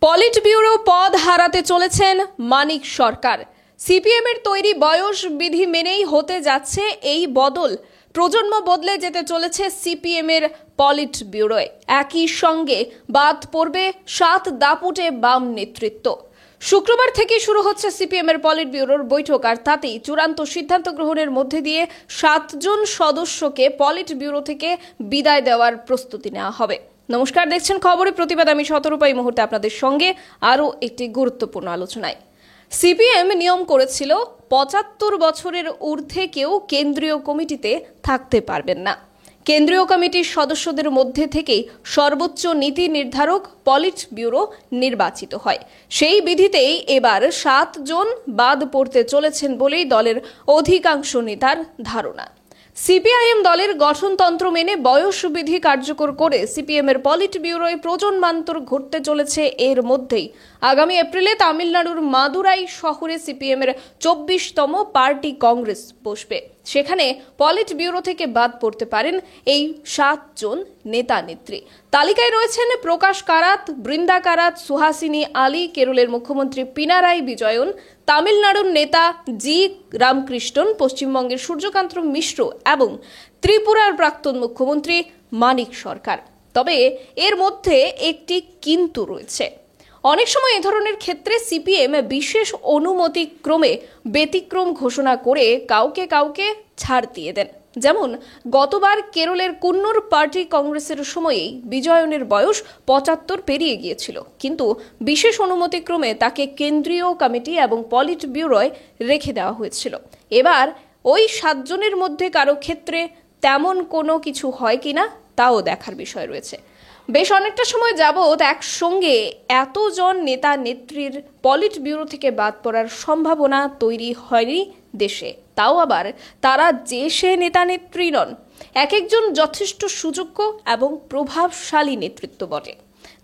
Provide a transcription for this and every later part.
Polit bureau পদ হারাতে চলেছেন মানিক সরকার। সিপিএমের তৈরি বয়স বিধি মেনেই হতে যাচ্ছে এই বদল। প্রজন্ম বদলে যেতে চলেছে সিপিএমের পলিট ব্যুরোয়। একই সঙ্গে বাদ পড়বে 7 দাপুটে বাম নেতৃত্ব। শুক্রবার থেকে শুরু হচ্ছে সিপিএমের পলিট ব্যুরোর বৈঠক, আর তাতেই চূড়ান্ত সিদ্ধান্ত গ্রহণের মধ্যে দিয়ে 7 জন সদস্যকে পলিট ব্যুরো থেকে বিদায় দেওয়ার প্রস্তুতি নেওয়া হবে। নমস্কার, দেখছেন খবরের প্রতিবাদ। আমি শতরূপা। এই মুহূর্তে আপনাদের সঙ্গে আরও একটি গুরুত্বপূর্ণ আলোচনায়। সিপিএম নিয়ম করেছিল 75 বছরের ঊর্ধ্বে কেউ কেন্দ্রীয় কমিটিতে থাকতে পারবেন না। কেন্দ্রীয় কমিটির সদস্যদের মধ্যে থেকেই সর্বোচ্চ নীতি নির্ধারক পলিট ব্যুরো নির্বাচিত হয়। সেই বিধিতেই এবার 7 জন বাদ পড়তে চলেছেন বলেই দলের অধিকাংশ নেতার ধারণা। সিপিআইএম দলের গঠনতন্ত্র মেনে বয়স বিধি কার্যকর করে সিপিএমের পলিট ব্যুরোয় প্রজন্মান্তর ঘটতে চলেছে। এর মধ্যেই আগামী এপ্রিলে তামিলনাড়ুর মাদুরাই শহরে সিপিএমের 24তম পার্টি কংগ্রেস বসবে। সেখানে পলিট ব্যুরো থেকে বাদ পড়তে পারেন এই 7 জন নেতা নেত্রী। তালিকায় রয়েছেন প্রকাশ কারাত, বৃন্দা কারাত, সুহাসিনী আলী, কেরলের মুখ্যমন্ত্রী পিনারাই বিজয়ন, তামিলনাড়ুর নেতা জি রামকৃষ্ণন, পশ্চিমবঙ্গের সূর্যকান্ত মিশ্র এবং ত্রিপুরার প্রাক্তন মুখ্যমন্ত্রী মানিক সরকার। তবে এর মধ্যে একটি কিন্তু রয়েছে। অনেক সময় এ ধরনের ক্ষেত্রে সিপিএম বিশেষ অনুমতিক্রমে ব্যতিক্রম ঘোষণা করে কাউকে কাউকে ছাড় দিয়ে দেন। যেমন গতবার কেরলের কুন্নুর পার্টি কংগ্রেসের সময়েই বিজয়নের বয়স 75 পেরিয়ে গিয়েছিল, কিন্তু বিশেষ অনুমতিক্রমে তাকে কেন্দ্রীয় কমিটি এবং পলিট ব্যুরোয় রেখে দেওয়া হয়েছিল। এবার ওই 7 জনের মধ্যে কারো ক্ষেত্রে তেমন কোনো কিছু হয় কিনা তাও দেখার বিষয় রয়েছে। বেশ অনেকটা সময় যাবৎ একসঙ্গে এতজন নেতা নেত্রীর পলিট ব্যুরো থেকে বাদ পড়ার সম্ভাবনা তৈরি হয়নি দেশে। তাও আবার তারা যে সে নেতা নেত্রী নন, এক একজন যথেষ্ট সুযোগ্য এবং প্রভাবশালী নেতৃত্ব বটে।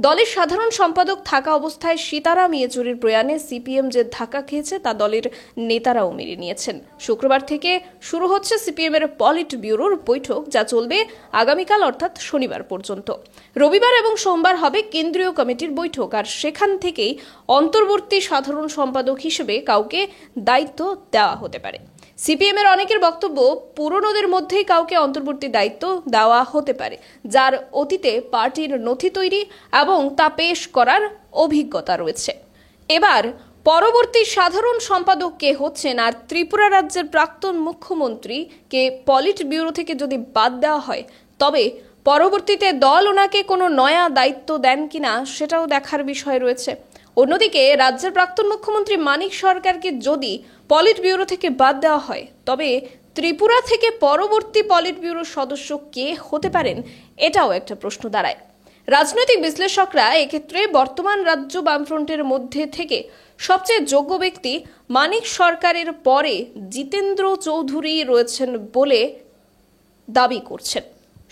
দলের সাধারণ সম্পাদক থাকা অবস্থায় সীতারাম ইয়েচুরির প্রয়াণে সিপিএম যে ধাক্কা খেয়েছে তা দলের নেতারাও মেনে নিয়েছেন। শুক্রবার থেকে শুরু হচ্ছে সিপিএমের পলিট ব্যুরোর বৈঠক, যা চলবে আগামীকাল অর্থাৎ শনিবার পর্যন্ত। রবিবার এবং সোমবার হবে কেন্দ্রীয় কমিটির বৈঠক, আর সেখান থেকেই অন্তর্বর্তী সাধারণ সম্পাদক হিসেবে কাউকে দায়িত্ব দেওয়া হতে পারে। সিপিএম এর অনেকের বক্তব্য, পুরনোদের মধ্যেই কাউকে অন্তর্বর্তী দায়িত্ব দেওয়া হতে পারে, যার অতীতে পার্টির নথি তৈরি এবং তা পেশ করার অভিজ্ঞতা রয়েছে। এবার পরবর্তী সাধারণ সম্পাদক কে হচ্ছেন, আর ত্রিপুরা রাজ্যের প্রাক্তন মুখ্যমন্ত্রী কে পলিট ব্যুরো থেকে যদি বাদ দেওয়া হয়, তবে পরবর্তীতে দল ওনাকে কোনো নয়া দায়িত্ব দেন কিনা সেটাও দেখার বিষয় রয়েছে। অন্যদিকে রাজ্যের প্রাক্তন মুখ্যমন্ত্রী মানিক সরকারকে যদি পলিট ব্যুরো থেকে বাদ দেওয়া হয়, তবে ত্রিপুরা থেকে পরবর্তী পলিট ব্যুরোর সদস্য কে হতে পারেন, এটাও একটা প্রশ্ন দাঁড়ায়। রাজনৈতিক বিশ্লেষকরা এক্ষেত্রে বর্তমান রাজ্য বামফ্রন্টের মধ্যে থেকে সবচেয়ে যোগ্য ব্যক্তি মানিক সরকারের পরে জিতেন্দ্র চৌধুরী রয়েছেন বলে দাবি করছেন।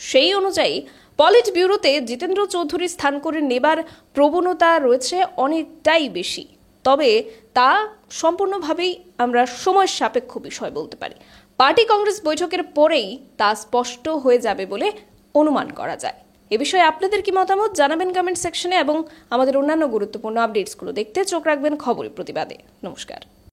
সেই অনুযায়ী পলিট ব্যুরোতে জিতেন্দ্র চৌধুরী স্থান করে নেবার প্রবণতা রয়েছে অনেকটাই বেশি। তবে তা সম্পূর্ণভাবেই আমরা সময় সাপেক্ষ বিষয় বলতে পারি। পার্টি কংগ্রেস বৈঠকের পরেই তা স্পষ্ট হয়ে যাবে বলে অনুমান করা যায়। এ বিষয়ে আপনাদের কি মতামত জানাবেন কমেন্ট সেকশনে, এবং আমাদের অন্যান্য গুরুত্বপূর্ণ আপডেটসগুলো দেখতে চোখ রাখবেন খবরের প্রতিবাদে। নমস্কার।